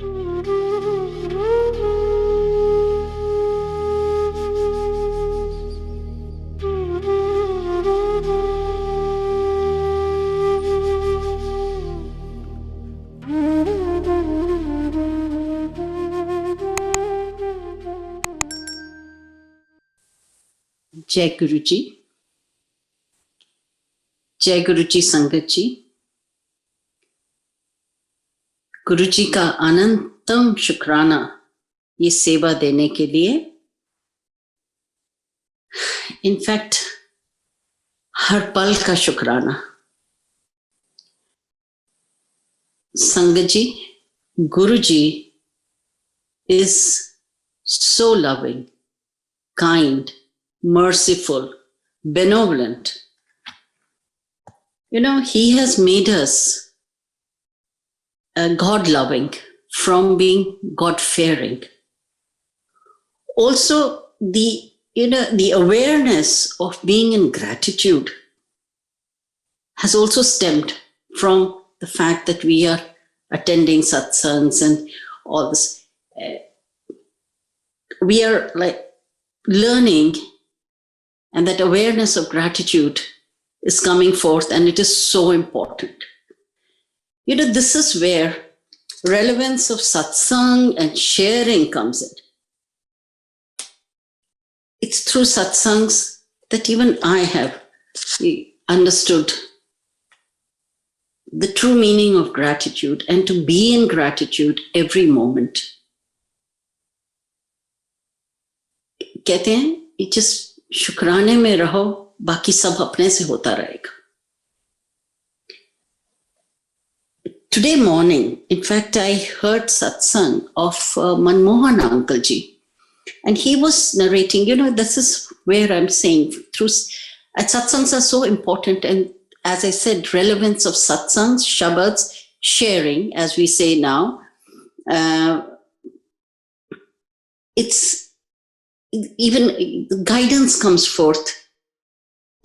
जय गुरुजी, जय गुरुजी संगत जी। गुरुजी का अनंतम शुक्राना ये सेवा देने के लिए। इनफैक्ट हर पल का शुक्राना। संगत जी, गुरुजी is so loving, kind, merciful, benevolent. You know, he has made us God-loving from being God-fearing. Also, the awareness of being in gratitude has also stemmed from the fact that we are attending satsangs and all this. We are like learning, and that awareness of gratitude is coming forth, and it is so important. You know, this is where relevance of satsang and sharing comes in. It's through satsangs that even I have understood the true meaning of gratitude and to be in gratitude every moment. कहते हैं ये जिस शुक्राने में रहो, बाकी सब अपने से होता रहेगा. Today morning, in fact, I heard satsang of Manmohan Uncle Ji, and he was narrating, you know, this is where I'm saying, satsangs are so important, and as I said, relevance of satsangs, shabads, sharing, as we say now, it's even guidance comes forth,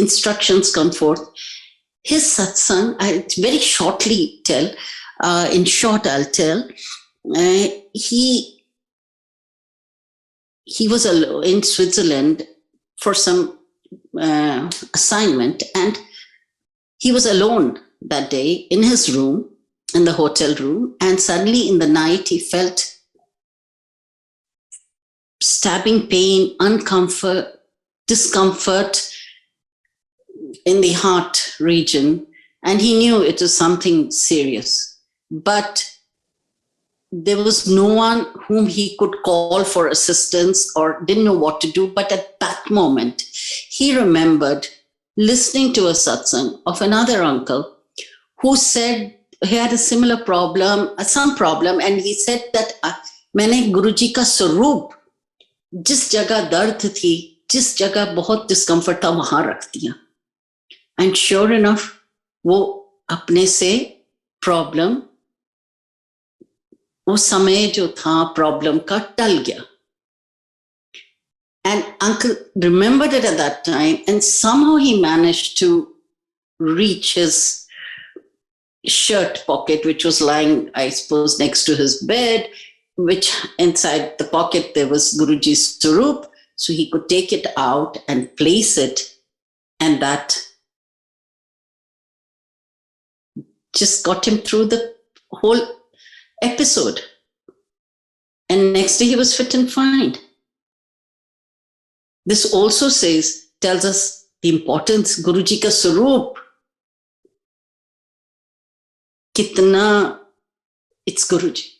instructions come forth. His satsang, I'll very shortly tell, in short I'll tell, he was in Switzerland for some assignment, and he was alone that day in his room, in the hotel room, and suddenly in the night he felt stabbing pain, discomfort in the heart region, and he knew it was something serious. But there was no one whom he could call for assistance or didn't know what to do. But at that moment, he remembered listening to a satsang of another uncle who said he had a similar problem, some problem, and he said that मैंने गुरुजी का स्वरूप जिस जगह दर्द थी, जिस जगह बहुत डिस्कम्फर्ट था, वहां रख दिया. And sure enough, वो अपने से प्रॉब्लम, वो समय जो था प्रॉब्लम का टल गया. And uncle remembered it at that time, and somehow he managed to reach his shirt pocket, which was lying, I suppose, next to his bed, which inside the pocket there was Guruji's Swarup, so he could take it out and place it, and that just got him through the whole episode. And next day he was fit and fine. This also tells us the importance, Guruji ka Swarup. Kitna, it's Guruji.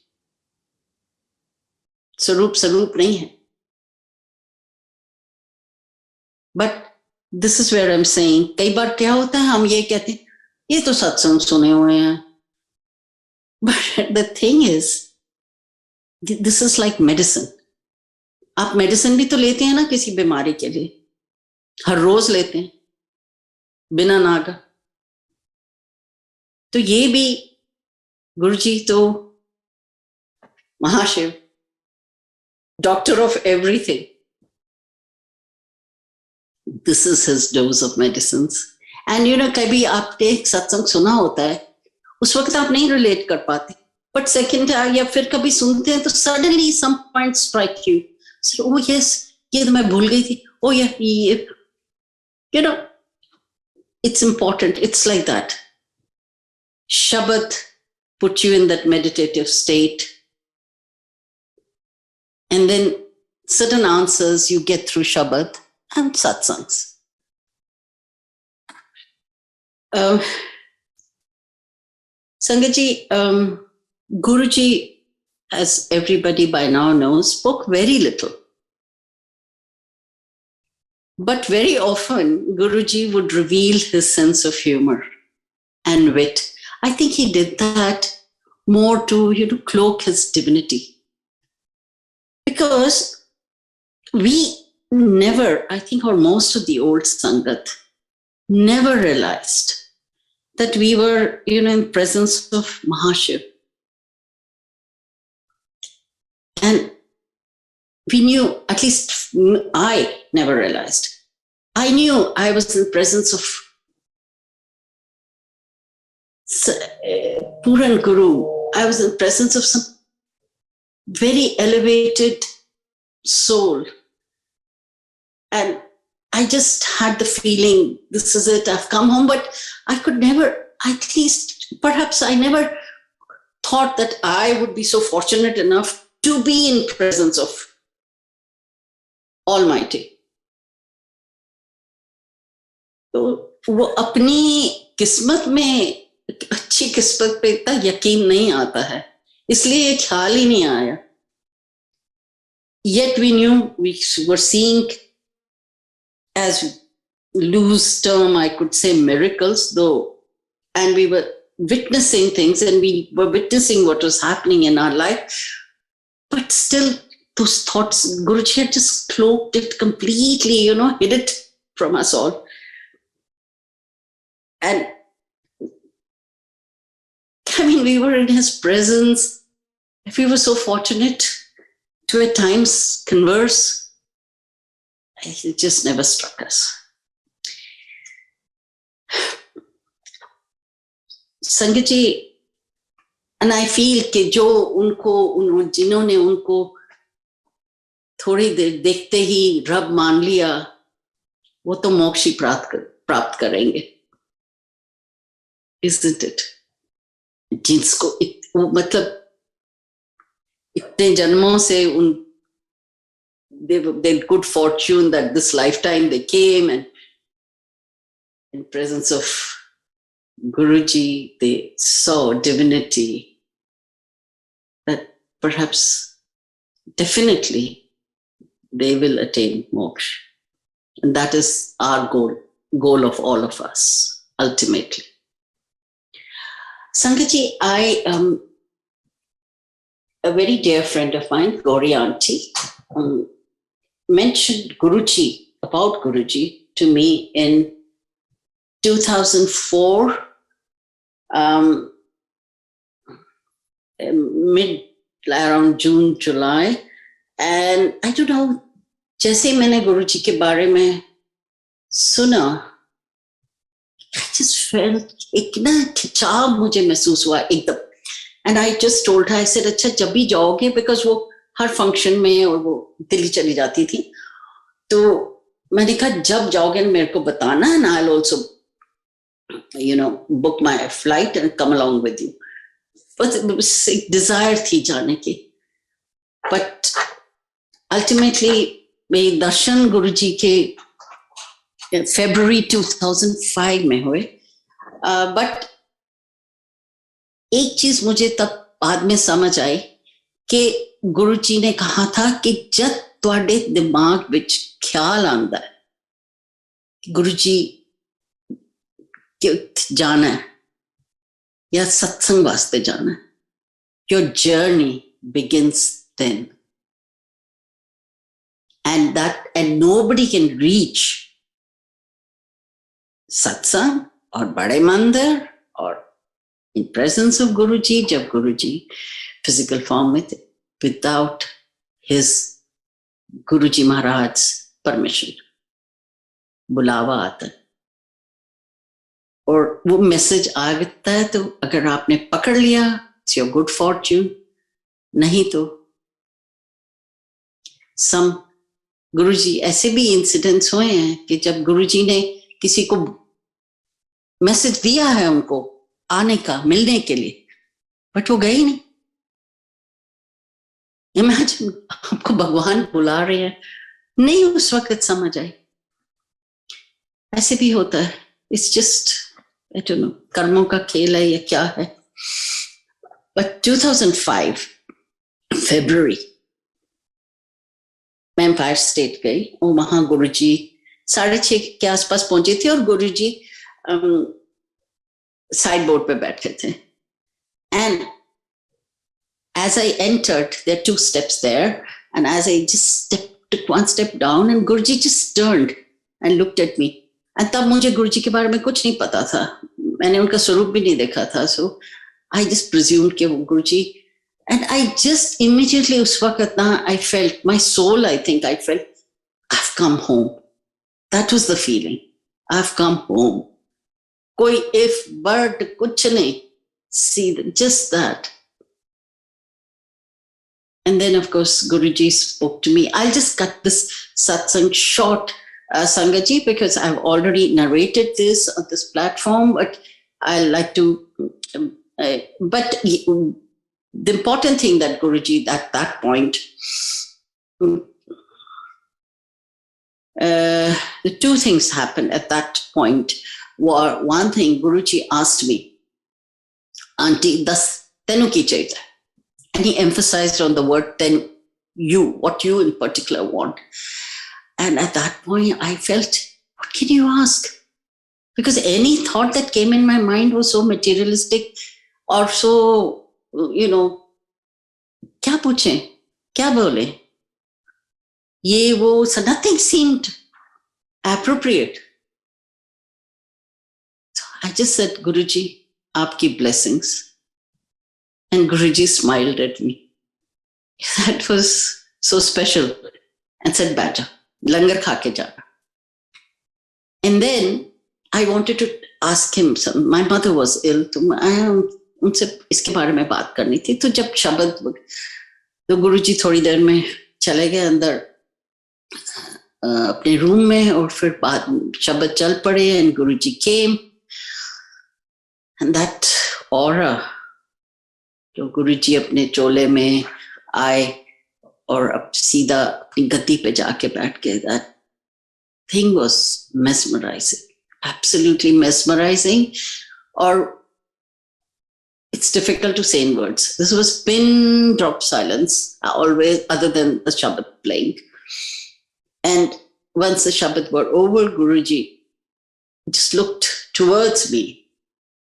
Swarup nahi hai. But this is where I'm saying, कई बार क्या होता है, हम ये कहते हैं, ये तो सत्संग सुने हुए हैं. But the thing is, this is like medicine. आप मेडिसिन भी तो लेते हैं ना किसी बीमारी के लिए, हर रोज लेते हैं बिना नागा. तो ये भी गुरुजी तो महाशिव, doctor of everything. This is his dose of medicines. And you know, कभी आपने एक सत्संग सुना होता है, उस वक्त आप नहीं रिलेट कर पाते, But second या फिर कभी सुनते हैं तो suddenly some point strike you. So, oh yes, ये तो मैं भूल गई थी. Oh yeah, you know, it's important. It's like that. Shabad put you in that meditative state. And then certain answers you get through Shabad and satsangs. Sangatji, Guruji, as everybody by now knows, spoke very little. But very often, Guruji would reveal his sense of humor and wit. I think he did that more to, cloak his divinity. Because we never, I think, or most of the old Sangat, never realized that we were, in presence of Mahashiv. And we knew, at least I never realized. I knew I was in the presence of Puran Guru. I was in the presence of some very elevated soul. And I just had the feeling, this is it, I've come home. But I could never, at least, perhaps I never thought that I would be so fortunate enough to be in presence of Almighty. तो वो अपनी किस्मत में, अच्छी किस्मत पे इतना यकीन नहीं आता है, इसलिए ये ख्याल ही नहीं आया. Yet we knew we were seeing, as loose term I could say, miracles, though, and we were witnessing things, and we were witnessing what was happening in our life. But still, those thoughts, Guruji had just cloaked it completely, hid it from us all. And I mean, we were in his presence. If we were so fortunate to at times converse, it just never struck us. Sangatji, and I feel कि जो जिन्होंने उनको थोड़ी देर देखते ही रब मान लिया, वो तो मोक्ष ही प्राप्त करेंगे. Isn't it? जिसको वो मतलब इतने जन्मों से they good fortune that this lifetime they came, and in presence of Guruji they saw divinity, that perhaps definitely they will attain moksha. And that is our goal of all of us, ultimately. Sangatji, I a very dear friend of mine, Gauri Aunty, mentioned about Guruji to me in 2004, around June, July. And I don't know, जैसे मैंने गुरुजी के बारे में सुना, I just felt एक ना खिंचाव मुझे महसूस हुआ एकदम. And I just told her, I said, अच्छा जब भी जाओगे, because वो हर फंक्शन में और वो दिल्ली चली जाती थी, तो मैंने कहा जब जाओगे मेरे को बताना, and I'll also, book my flight and come along with you. But it was एक desire थी जाने की. But ultimately, मेरे दर्शन गुरुजी के February 2005 में हुए. But एक चीज मुझे तब बाद में समझ आई कि गुरुजी ने कहा था कि जब तुहाडे दिमाग विच ख्याल आंदा है गुरुजी के जाना है या सत्संग वास्ते जाना है, your journey begins then. And nobody can reach satsang or Bade Mandir or in presence of Guruji, jab Guruji physical form with it, without his Guruji Maharaj's permission. बुलावा आता है और वो मैसेज आ जाता है, तो अगर आपने पकड़ लिया it's your good fortune. नहीं तो some गुरुजी ऐसे भी इंसिडेंट्स हुए हैं कि जब गुरुजी ने किसी को मैसेज दिया है उनको आने का, मिलने के लिए, बट वो गए ही नहीं. इमेजिन, आपको भगवान बुला रहे हैं, नहीं उस वक्त समझ आई. ऐसे भी होता है. It's just I don't no, कर्मों का खेल है या क्या है. बट 2005 फरवरी मैं एम्पायर स्टेट गई और वहां गुरुजी 6:30 के आसपास पहुंचे थे और गुरुजी साइड बोर्ड पे बैठे थे. And as I entered, there are 2 steps there, and as I just took 1 step down, and Guruji just turned and looked at me. And तब मुझे गुरुजी के बारे में कुछ नहीं पता था, मैंने उनका स्वरूप भी नहीं देखा था. So I just presumed कि वो गुरुजी. And I just immediately उस वक्त ना, I felt, my soul, I think I felt, I've come home. That was the feeling. I've come home. कोई if, but कुछ नहीं. See, just that. And then, of course, Guruji spoke to me. I'll just cut this satsang short, Sangatji, because I've already narrated this on this platform, but I like to, but the important thing that Guruji, at that point, the 2 things happened at that point. Were, one thing, Guruji asked me, Aunty, das tenu ki chahiye? And he emphasized on the word then, you, what you in particular want. And at that point, I felt, what can you ask? Because any thought that came in my mind was so materialistic or so, you know, kya puche? Kya bole? Ye wo, so nothing seemed appropriate. So I just said, Guruji, aapki blessings. And Guruji smiled at me. That was so special. And said, Bade, langar kha ke jana. And then I wanted to ask him some. My mother was ill. तो उनसे इसके बारे में बात करनी थी. तो जब शब्द, तो गुरुजी थोड़ी देर में चले गए अंदर अपने रूम में और फिर बाद शब्द चल पड़े. And Guruji came. And that aura, जो गुरुजी अपने चोले में आए और अब सीधा अपनी गद्दी पे जाके बैठ गए, that thing was mesmerizing, absolutely mesmerizing. Or it's difficult to say in words. This was pin drop silence, always, other than the Shabad playing. And once the Shabad were over, Guruji just looked towards me.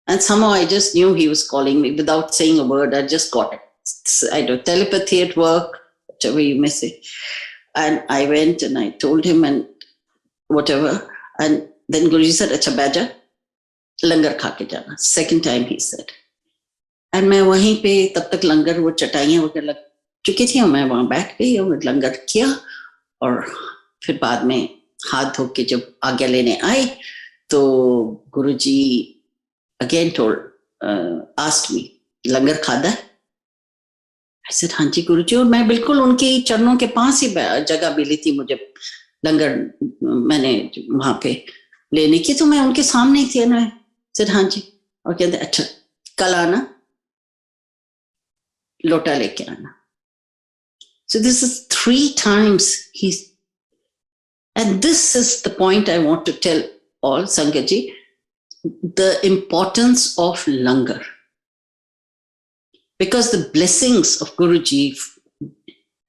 And somehow I just knew he was calling me without saying a word. I just got it. I do telepathy at work, whatever you may say. And I went and I told him and whatever. And then Guruji said, Acha Bade, langar kha ke jana. Second time he said. And मैं वहीं पे तब तक लंगर वो चटाइयाँ वगैरह लग चुकी थी और मैं वहाँ बैठ गई और लंगर किया. और फिर बाद में हाथ धो के जब आज्ञा लेने आई तो गुरुजी again told, asked me, langar khada? I said, हाँ जी गुरुजी. और मैं बिल्कुल उनके चरणों के पास ही जगह मिली थी मुझे लंगर मैंने वहां पे लेने की. तो मैं उनके सामने ही थी. ना said, हाँ जी. और कहते अच्छा कल आना, लोटा लेके आना. So this is 3 times he's, and this is the point I want to tell all, Sangatji, the importance of langar. Because the blessings of Guruji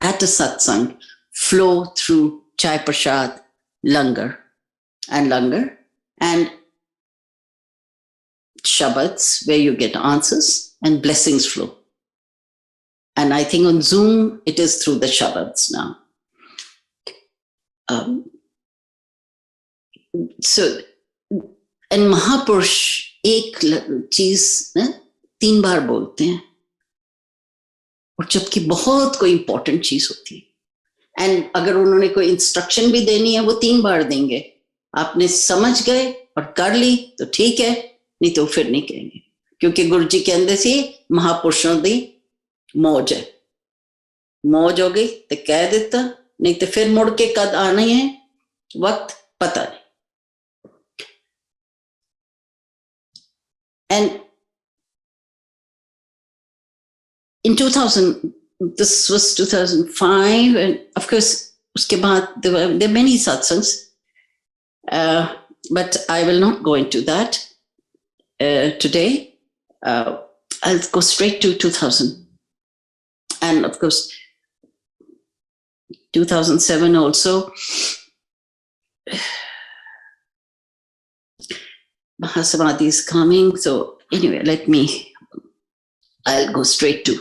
at a satsang flow through chai prasad, langar, and shabads where you get answers and blessings flow. And I think on Zoom, it is through the shabads now. So, and Mahapurush एक चीज 3 बार बोलते हैं और जबकि बहुत कोई important चीज होती है. एंड अगर उन्होंने कोई इंस्ट्रक्शन भी देनी है वो 3 बार देंगे. आपने समझ गए और कर ली तो ठीक है, नहीं तो फिर नहीं कहेंगे क्योंकि गुरु जी कहते सी महापुरुषों की मौज है, मौज हो गई तो कह दिता, नहीं तो फिर मुड़ के कद आना ही है वक्त पता नहीं। And in 2000, this was 2005, and of course, uske baad there were many satsangs, but I will not go into that today. I'll go straight to 2000, and of course, 2007 also. Mahasamadhi is coming, so anyway, I'll go straight to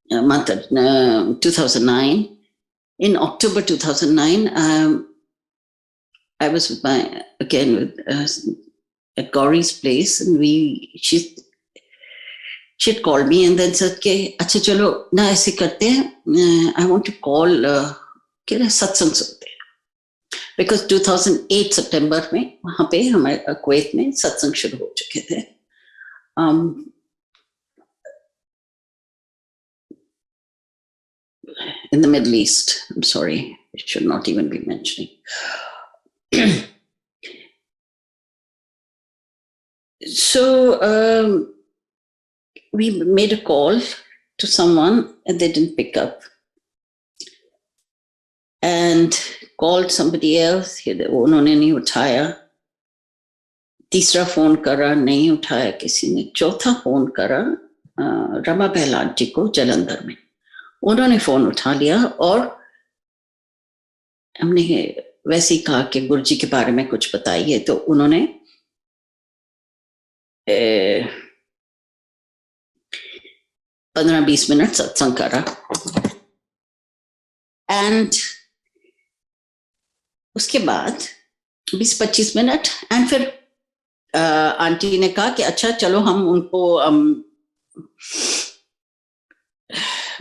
2009. In October 2009, I was with at Gauri's place, and she had called me and then said, "Okay, acha chalo na aise karte hain. I want to call satsang sunte hain." Because 2008 September में वहाँ पे हमारे Kuwait में सत्संग शुरू हो चुके थे. In the Middle East. I'm sorry, it should not even be mentioning. So we made a call to someone and they didn't pick up. And called somebody else, उन्होंने नहीं उठाया. तीसरा फोन करा, नहीं उठाया किसी ने. चौथा फोन करा रमा बहल आंटी को जलंधर में. उन्होंने फोन उठा लिया और हमने वैसे ही कहा कि गुरुजी के बारे में कुछ बताइए. तो उन्होंने 15-20 मिनट सत्संग करा. एंड उसके बाद 20-25 मिनट एंड फिर आंटी ने कहा कि अच्छा चलो हम उनको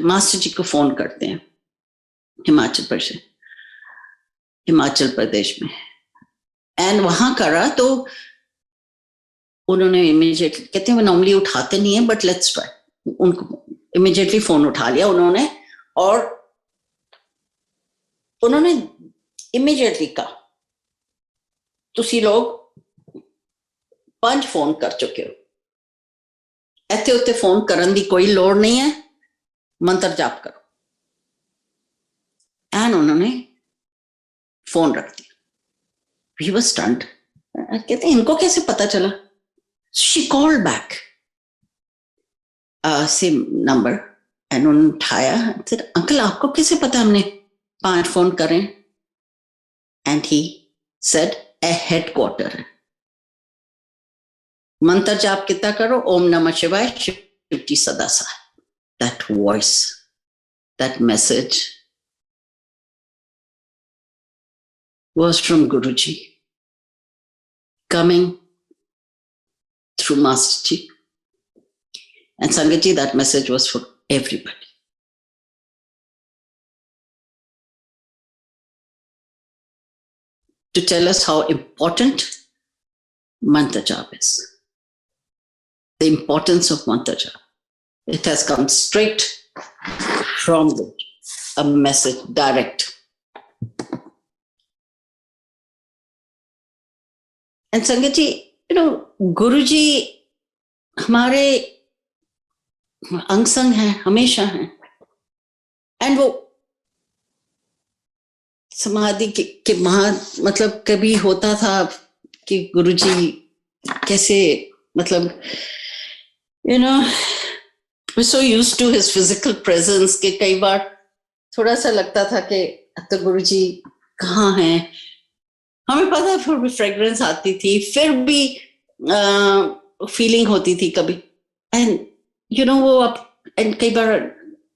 मास्टर जी को फोन करते हैं हिमाचल प्रदेश में. एंड वहां करा तो उन्होंने इमीडिएटली, कहते हैं वो नॉर्मली उठाते नहीं है बट लेट्स ट्राई. उनको इमीडिएटली फोन उठा लिया उन्होंने और उन्होंने इमीडिएटली कहा तुसी लोग 5 फोन कर चुके हो, इत्थे उत्ते फोन करन दी कोई लोड़ नहीं है, मंत्र जाप करो. एंड उन्होंने फोन रख दिया. We were stunned. कहते हैं इनको कैसे पता चला? She called back same number and उन्होंने उठाया. अंकल आपको कैसे पता हमने 5 फोन करें? And he said A headquarter. मंत्र जाप कितना करो, ओम नमः शिवाय शिवजी सदा सहाय. That voice, that message was from Guruji, coming through Master Ji. And Sangat Ji, that message was for everybody. To tell us how important mantra jap is. The importance of mantra jap. It has come straight from a message, direct. And Sangat Ji, Guruji हमारे अंग संग हैं, हमेशा हैं. And वो समाधि के मतलब कभी होता था कि गुरुजी कैसे, मतलब we're so used to his physical presence कि कई बार थोड़ा सा लगता था कि तो गुरुजी कहाँ हैं. हमें पता है फिर भी फ्रेग्रेंस आती थी, फिर भी फीलिंग होती थी कभी. एंड वो आप एंड कई बार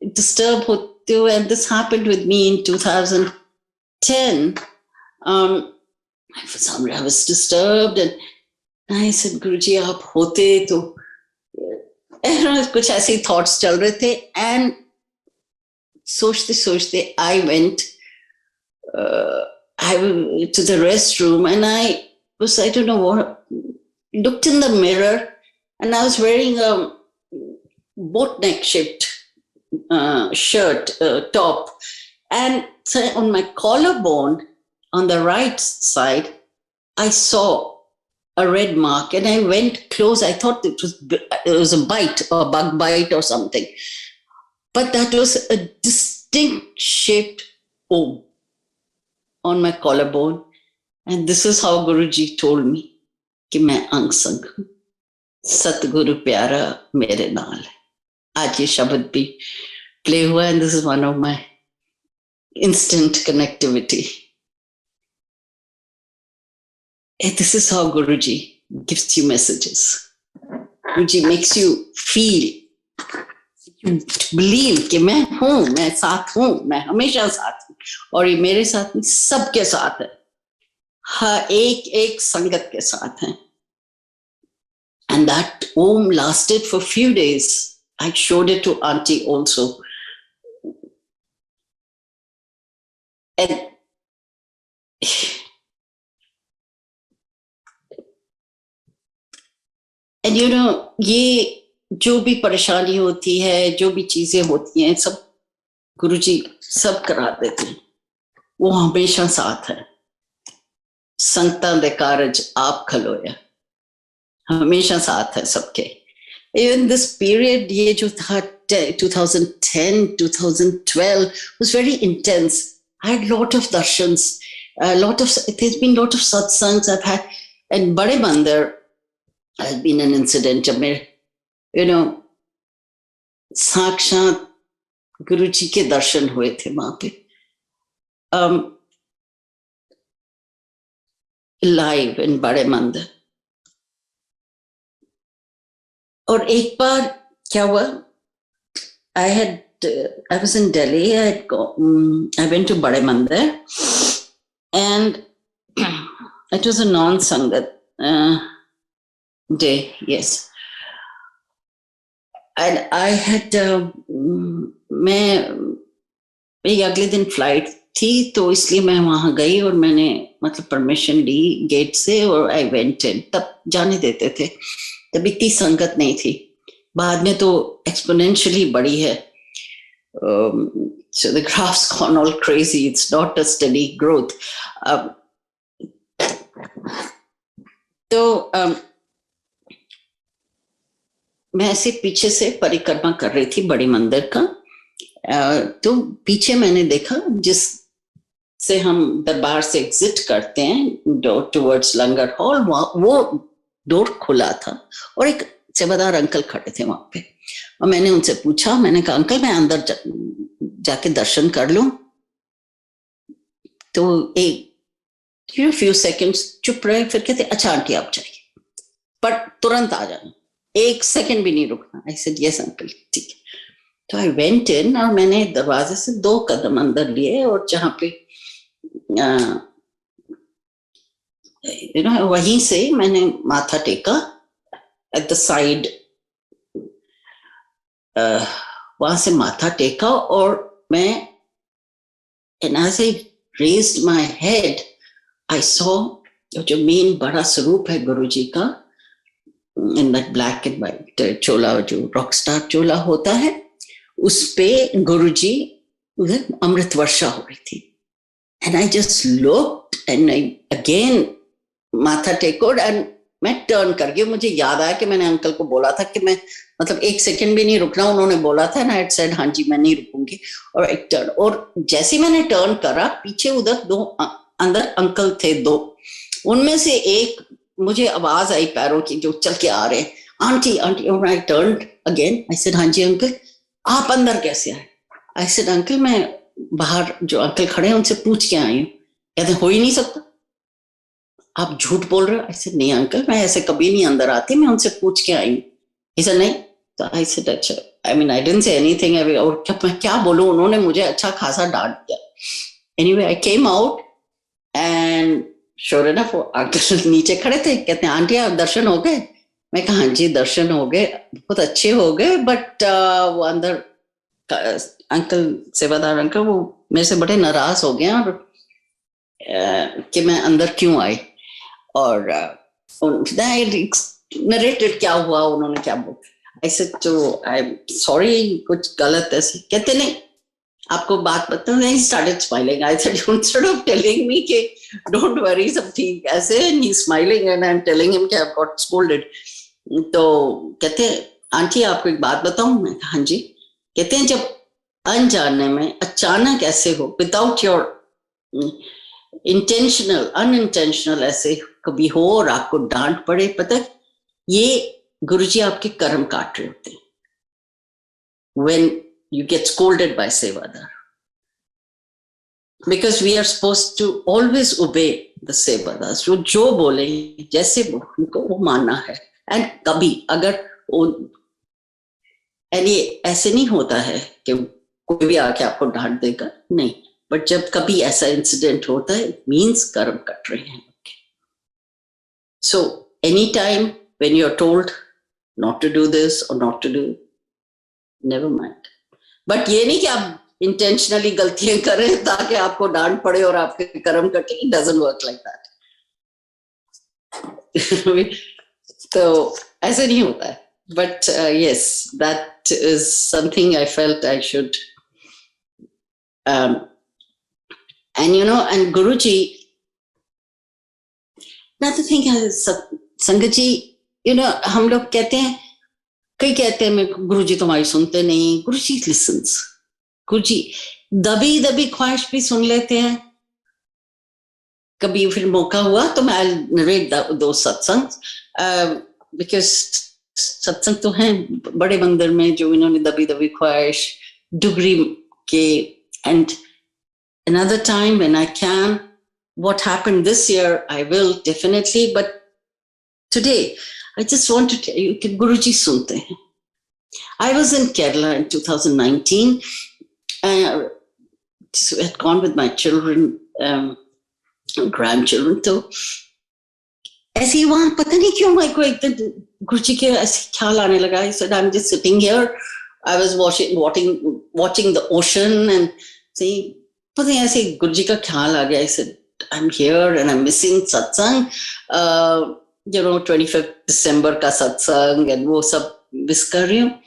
डिस्टर्ब होते हो. And this happened with me in 2010. For some reason I was disturbed and I said, Guruji आप होते तो कुछ ऐसे थॉट्स चल रहे थे. एंड सोचते सोचते I went to the restroom and I don't know what, looked in the mirror and I was wearing a boat neck shaped shirt, top, and so on my collarbone on the right side, I saw a red mark, and I went close. I thought it was a bite or a bug bite or something, but that was a distinct shaped O on my collarbone, and this is how Guruji told me कि मैं अंग संग हूं, सतगुरु प्यारा मेरे नाल है. आज ये शब्द भी प्ले हुआ, and this is one of my instant connectivity. And this is how Guruji gives you messages. Guruji makes you feel, you believe कि मैं हूं, मैं साथ हूं, मैं हमेशा साथ हूं, और ये मेरे साथ में सबके साथ है, हर एक एक संगत के साथ है. And that Om lasted for a few days. I showed it to Aunty also. And you know, ये जो भी परेशानी होती है, जो भी चीजें होती हैं, सब गुरुजी सब करा देते हैं. वो हमेशा साथ है. संगतां दे कारज आप खलोया, हमेशा साथ है सबके. Even this period, ये जो था 2010, 2012 was very intense. I had a lot of darshans, there's been a lot of satsangs I've had, and Bade Mandir has been an incident. जब मेरे, you know, साक्षात गुरुजी के दर्शन हुए थे वहां पे, live in Bade Mandir. और एक बार क्या हुआ, I was in Delhi. I went to Bade Mandir, and it was a non-sangat day, yes. And I had मेरी अगले दिन फ्लाइट थी, तो इसलिए मैं वहां गई और मैंने मतलब परमिशन ली गेट से, और आई वेंट इन. तब जाने देते थे, तब इतनी संगत नहीं थी. बाद में तो एक्सपोनेंशियली बढ़ी है. So the graph's gone all crazy. It's not a steady growth. तो मैं ऐसे पीछे से परिक्रमा कर रही थी बड़ी मंदिर का. तो पीछे मैंने देखा, जिस से हम दरबार से एग्जिट करते हैं डोर टुवर्ड्स लंगर हॉल, वो डोर खुला था और एक सेवादार अंकल खड़े थे वहां पे. और मैंने उनसे पूछा, मैंने कहा अंकल मैं अंदर जाके दर्शन कर लूं? तो एक फ्यू सेकंड्स चुप रहे, फिर कहते अच्छा आंटी आप जाइए, पर तुरंत आ जाना, एक सेकंड भी नहीं रुकना. आई सेड यस अंकल, ठीक है. तो आई वेंट इन, और मैंने दरवाजे से 2 कदम अंदर लिए, और जहां पे वहीं से मैंने माथा टेका एट द साइड, वहां से माथा टेका, और मैं and as I raised my head I saw जो मेन बड़ा स्वरूप है गुरुजी का, in that black and white चोला, जो रॉक स्टार चोला होता है, उस पे गुरुजी उधर अमृत वर्षा हो रही थी. And I just looked and I again माथा टेकोड, एंड मैं टर्न कर गई. मुझे याद आया कि मैंने अंकल को बोला था कि मैं मतलब एक सेकंड भी नहीं रुकना, उन्होंने बोला था ना. आई सेड हाँ जी मैं नहीं रुकूंगी, और आई टर्न. और जैसे मैंने टर्न करा, पीछे उधर 2 अंदर अंकल थे 2, उनमें से एक मुझे आवाज आई पैरों की जो चल के आ रहे हैं, आंटी आंटी. और I turn again, I said हाँ जी अंकल आप अंदर कैसे आए? आई सेड अंकल मैं बाहर जो अंकल खड़े हैं उनसे पूछ के आई हूँ. कहते हो ही नहीं सकता, आप झूठ बोल रहे हो. आई सेड नहीं अंकल मैं ऐसे कभी नहीं अंदर आती, मैं उनसे पूछ के आई हूँ. ही सेड नहीं. तो आई सेड अच्छा, I mean I didn't say anything, और मैं क्या बोलूं, उन्होंने मुझे अच्छा खासा डांट दिया. Anyway I came out, and sure enough uncle नीचे खड़े थे. कहते हैं आंटी आप दर्शन हो गए? मैं कहा हाँ जी दर्शन हो गए, बहुत अच्छे हो गए, बट वो अंदर अंकल सेवादार अंकल वो मेरे से बड़े नाराज हो गए, और कि मैं अंदर क्यों आई. और narrated क्या हुआ, उन्होंने क्या बोला. I said, so I'm sorry, कुछ गलत ऐसे. कहते नहीं, आपको बात बताऊं. He started smiling. I said, instead of telling me कि don't worry, सब ठीक ऐसे, and he's smiling and I'm telling him कि I've got scolded. तो कहते आंटी आपको एक बात बताऊं. मैं कहा हाँ जी. कहते हैं जब अनजाने में अचानक ऐसे हो, without your intentional, unintentional ऐसे कभी हो और आपको डांट पड़े, पता है ये गुरुजी आपके कर्म काट रहे होते हैं. When you get scolded by Sevadar, because we are supposed to always obey the Sevadars. जो बोले जैसे उनको वो मानना है. And कभी अगर and ये ऐसे नहीं होता है कि कोई भी आके आपको डांट देगा, नहीं. बट जब कभी ऐसा इंसिडेंट होता है, it means कर्म कट रहे हैं. So anytime when you're told not to do this or not to do, never mind. But ये नहीं कि आप intentionally गलतियां करें ताकि आपको डांट पड़े और आपके कर्म कटे. It doesn't work like that. तो ऐसे नहीं होता है. But yes, that is something I felt I should. And you know, and Guruji, another thing is, Sangat ji, you know, हम लोग कहते हैं, कई कहते हैं मैं गुरुजी तुम्हारी सुनते नहीं. गुरुजी listens. गुरुजी दबी दबी ख्वाहिश भी सुन लेते हैं. कभी फिर मौका हुआ तो मैं I'll narrate those satsangs, because सत्संग तो हैं बड़े मंदिर में जो इन्होंने दबी दबी ख्वाहिश डुगरी के. And another time when I can, what happened this year, I will definitely, but today I just want to tell you कि गुरुजी सुनते हैं. I was in Kerala in 2019. I had gone with my children, grandchildren. तो ऐसे ही वहां पता नहीं क्यों मेरे को एक दिन गुरुजी के ऐसे ख्याल आने लगा. I said, I'm just sitting here. I was watching the ocean and saying, पता नहीं ऐसे गुरुजी का ख्याल आ गया. I said, I'm here and I'm missing satsang. You know, 25th December का satsang and वो सब miss कर रही हूँ.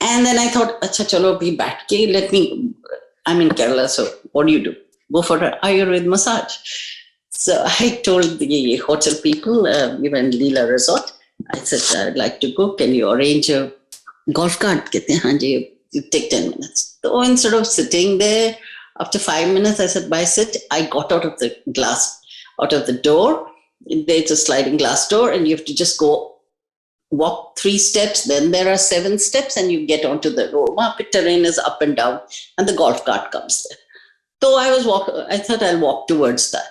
And then I thought, अच्छा चलो अभी बैठ के I'm in Kerala, so what do? Go for an Ayurveda massage. So I told the hotel people, we were in Leela Resort. I said, I'd like to go. Can you arrange a golf cart? कहते हैं हाँ जी, you take 10 minutes. So instead of sitting there, after 5 minutes, I said, bye, sit. I got out of the door. There's a sliding glass door and you have to just walk 3 steps. Then there are 7 steps and you get onto the road. The terrain is up and down and the golf cart comes there. So I thought I'll walk towards that.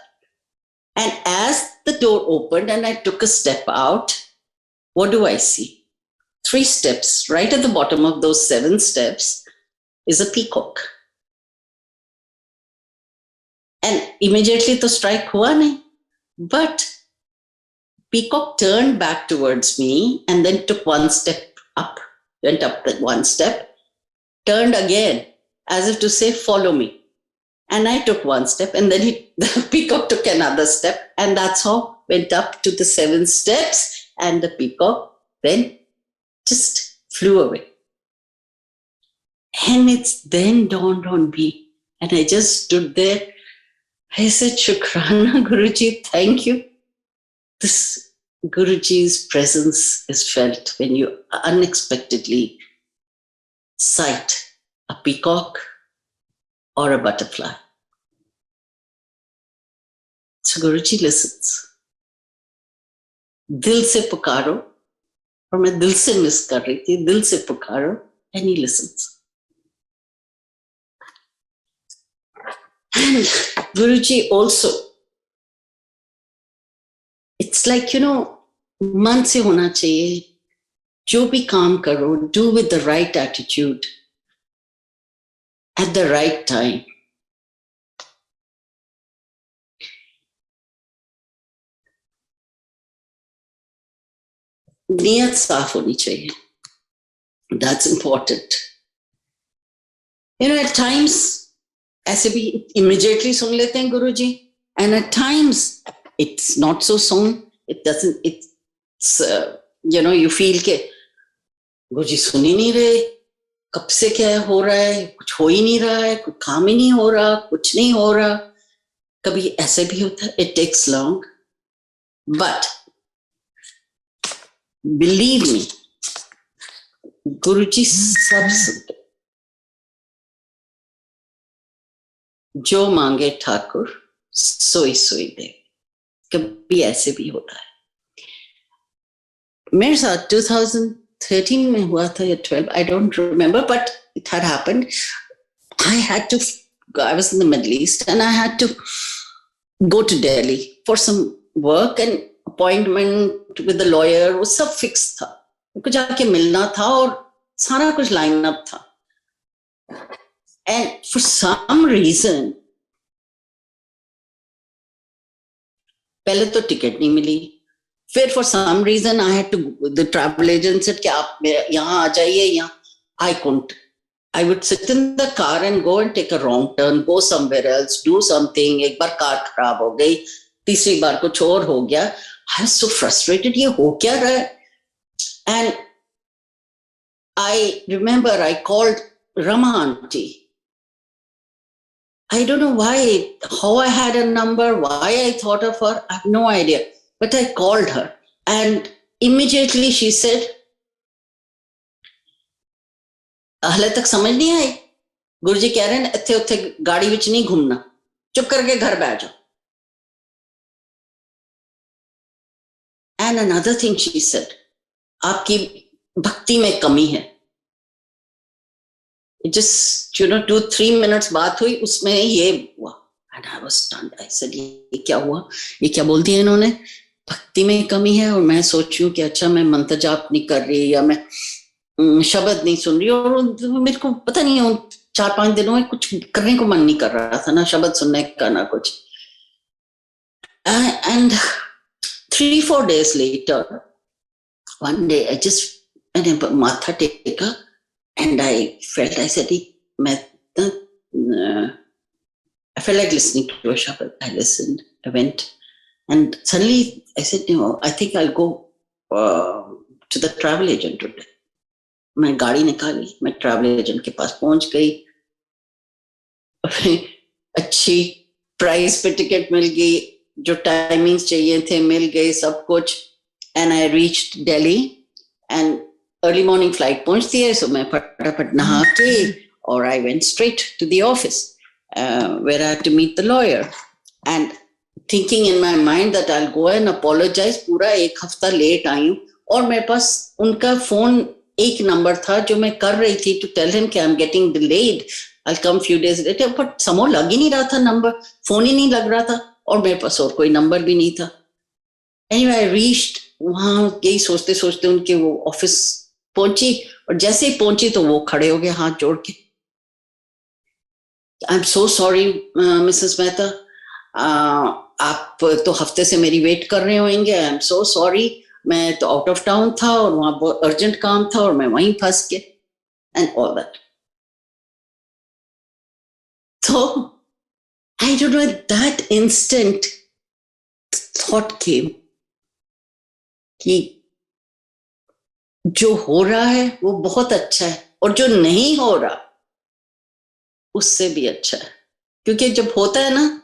And as the door opened and I took a step out, what do I see? 3 steps. Right at the bottom of those 7 steps is a peacock. And immediately the strike hua nahi. But peacock turned back towards me and then took 1 step up, went up that 1 step, turned again as if to say, follow me. And I took 1 step and then the peacock took another step, and that's how went up to the 7 steps, and the peacock then just flew away. And it's then dawned on me, and I just stood there. I said, Shukrana Guruji, thank you. This Guruji's presence is felt when you unexpectedly sight a peacock or a butterfly. So Guruji listens. Dil se pukaro, और मैं दिल से miss कर रही थी, दिल से पुकारो, and he listens. And Guruji also, it's like, you know, मन से होना चाहिए, जो भी काम करो, do with the right attitude, at the right time. नियत साफ होनी चाहिए. That's important. You know, at times, ऐसे भी immediately सुन लेते हैं गुरुजी, and at times it's not so soon. It you feel के गुरुजी सुन ही नहीं रहे, कब से क्या हो रहा है, कुछ हो ही नहीं रहा है, कुछ काम ही नहीं हो रहा, कुछ नहीं हो रहा. कभी ऐसे भी होता है. It takes long, but believe me, गुरुजी सब सुनते. जो मांगे ठाकुर सोई सोई दे. कभी ऐसे भी होता है. मेरे साथ 2013 में हुआ था या 12, I don't remember, but it had happened. I was in the Middle East and I had to go to Delhi for some work and appointment with the lawyer. वो सब फिक्स था. उनको जाके मिलना था और सारा कुछ लाइन अप था. And for some reason, पहले तो टिकट नहीं मिली. फिर for some reason I had to, the travel agent said कि आप यहाँ आ जाइए यहाँ. I couldn't. I would sit in the car and go and take a wrong turn, go somewhere else, do something. एक बार car खराब हो गई, तीसरी बार कुछ और हो गया. I was so frustrated. ये हो क्या रहा है? And I remember I called Rama Aunty. I don't know why, how I had a number, why I thought of her, I have no idea. But I called her and immediately she said, हाले तक समझ नहीं आई. गुरुजी कह रहे हैं इत्थे उत्थे गाड़ी विच नहीं घूमना, चुप करके घर बैठ जाओ. And another thing she said, आपकी भक्ति में कमी है. It just 2-3 minutes बात हुई, उसमें ये हुआ. And I was stunned. I said, ये क्या हुआ, ये क्या बोल दिया इन्होंने, भक्ति में कमी है. और मैं सोचूं कि अच्छा मैं मंत्र जाप नहीं कर रही या मैं शब्द नहीं सुन रही. और मेरे को पता नहीं, उन 4-5 दिनों में कुछ करने को मन नहीं कर रहा था, ना शब्द सुनने का ना कुछ. And 3-4 days later, one day I just मैंने माथा टेका and I felt, I said, I felt like listening to a shabad. I listened, I went, and suddenly I said, I think I'll go to the travel agent today. मैं गाड़ी निकाली, मैं travel agent के पास पहुंच गई. अच्छी price पे ticket मिल गई, जो टाइमिंग्स चाहिए थे मिल गए, सब कुछ. And I reached Delhi and early morning flight पहुंचती है, सो मैं फटाफट नहा के और I went straight to the office where I had to meet the lawyer. And thinking in my mind that I will go and apologise. पूरा 1 हफ्ता late आई हूँ और मेरे पास उनका फोन एक नंबर था जो मैं कर रही थी टू टेल हिम कि I am getting delayed, I come few days later. But समो लग ही नहीं रहा था नंबर, फोन ही नहीं लग रहा था और मेरे पास और कोई नंबर भी नहीं था. एनीवे आई रीच्ड, वहां यही सोचते सोचते उनके वो ऑफिस पहुंची और जैसे ही पहुंची तो वो खड़े हो गए हाथ जोड़ के. I am so sorry Mrs Mehta, आप तो हफ्ते से मेरी वेट कर रहे होंगे. आई एम सो सॉरी, मैं तो आउट ऑफ टाउन था और वहां बहुत अर्जेंट काम था और मैं वहीं फंस के एंड ऑल दैट. तो I don't know, at that instant thought came कि जो हो रहा है वो बहुत अच्छा है और जो नहीं हो रहा उससे भी अच्छा है. क्योंकि जब होता है ना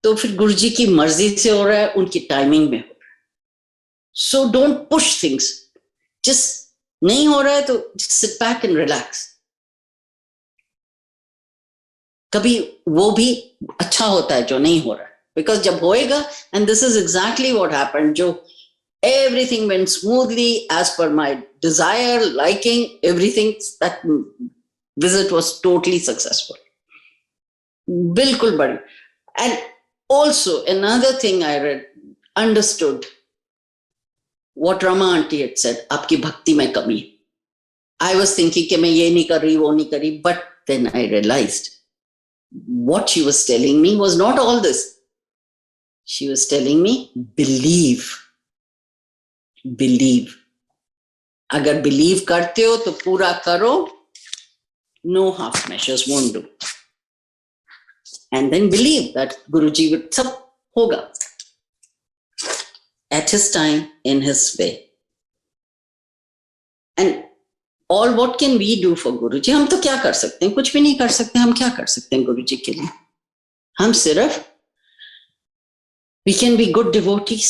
तो फिर गुरुजी की मर्जी से हो रहा है, उनकी टाइमिंग में हो रहा है. So don't push things. Just नहीं हो रहा है तो just sit back and relax. कभी वो भी अच्छा होता है जो नहीं हो रहा है, because जब होएगा, and this is exactly what happened, जो everything went smoothly as per my desire, liking, everything. That visit was totally successful. बिल्कुल बड़ी. And also another thing I understood what Rama Aunty had said, आपकी भक्ति में कमी. I was thinking कि मैं ये नहीं कर रही, वो नहीं कर रही, but then I realized what she was telling me was not all this. She was telling me, believe. Believe. अगर believe करते हो तो पूरा करो. No half measures won't do. And then believe that Guruji would सब होगा at his time, in his way. And all what can we do for Guruji? हम तो क्या कर सकते हैं? कुछ भी नहीं कर सकते. हम क्या कर सकते हैं Guruji के लिए? हम सिर्फ we can be good devotees.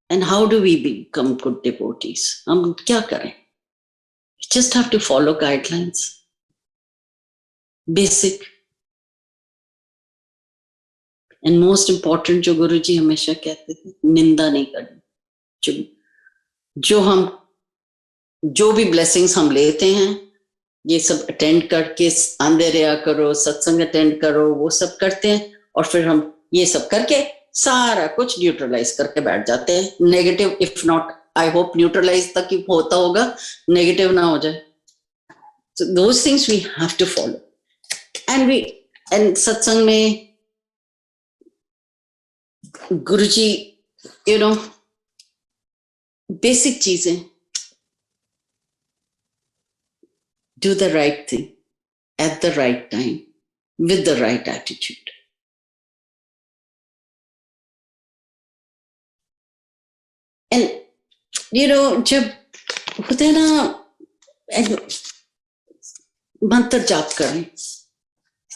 And how do we become good devotees? हम क्या करें? We just have to follow guidelines. Basic. And most important जो गुरुजी हमेशा कहते थे, निंदा नहीं करनी. जो भी blessings हम लेते हैं, ये सब अटेंड करके आंदे रहा करो, सत्संग अटेंड करो, वो सब करते हैं, और फिर हम ये सब करके सारा कुछ न्यूट्रलाइज करके बैठ जाते हैं. Negative, if not, I hope neutralise तक ही होता होगा, नेगेटिव ना हो जाए. So those things we have to follow. And satsang में Guruji, basic चीजें, do the right thing at the right time with the right attitude. And जब होते हैं ना, मंत्र जाप करें,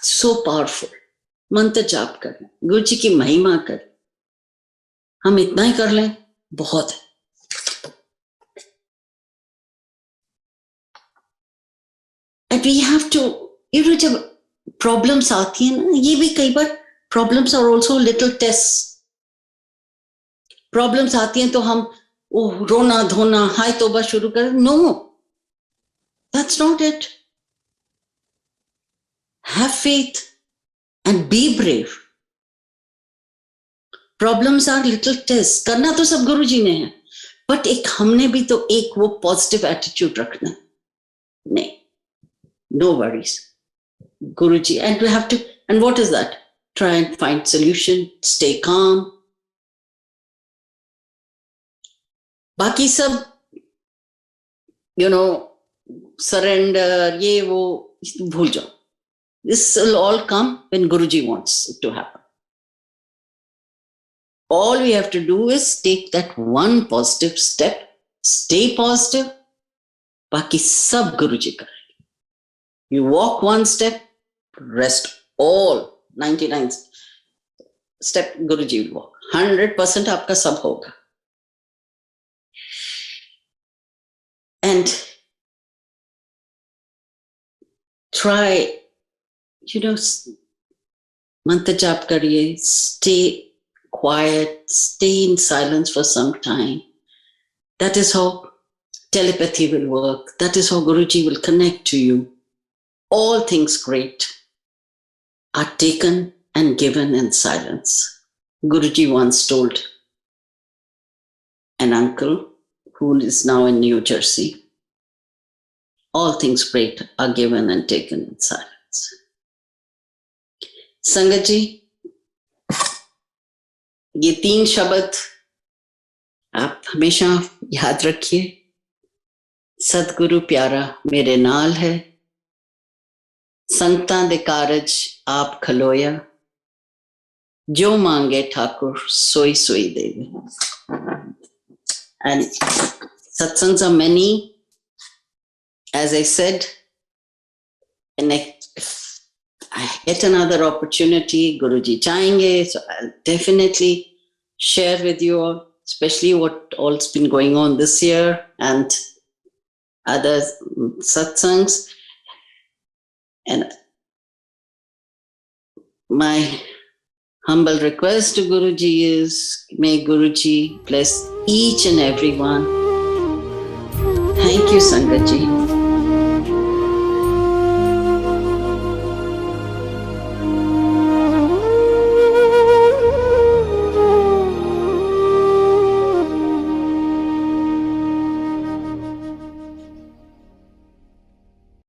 so powerful. मंत्र जाप करें, गुरुजी की महिमा करें. हम इतना ही कर लें, बहुत है. And we have to, जब problems आती हैं ना, ये भी कई बार problems are also little tests. Problems आती हैं तो हम रोना धोना, हाय तोबा शुरू करें. No, that's not it. Have faith and be brave. Problems are little tests. करना तो सब गुरुजी ने है, but एक हमने भी तो एक वो positive attitude रखना है. नहीं, no worries. Guruji, and we have to, and what is that? Try and find solution, stay calm. बाकी सब, surrender, ये वो भूल जाओ. This will all come when Guruji wants it to happen. All we have to do is take that one positive step, stay positive, बाकी सब Guruji करेंगे. You walk one step, rest all 99 step Guruji will walk. 100% आपका सब होगा. And try, mantra jap kariye, stay quiet, stay in silence for some time. That is how telepathy will work. That is how Guruji will connect to you. All things great are taken and given in silence. Guruji once told an uncle who is now in New Jersey, all things great are given and taken in silence. Sangat ji, ये 3 शब्द आप हमेशा याद रखिए. सतगुरु प्यारा मेरे नाल है, संगतां दे कारज आप खलोया, जो मांगे ठाकुर सोई सोई देवे. And satsangs are many, as I said, and if I get another opportunity, Guruji chahenge, so I'll definitely share with you all, especially what all's been going on this year and other satsangs. And my humble request to Guruji is, may Guruji bless each and every one. Thank you, Sangat ji.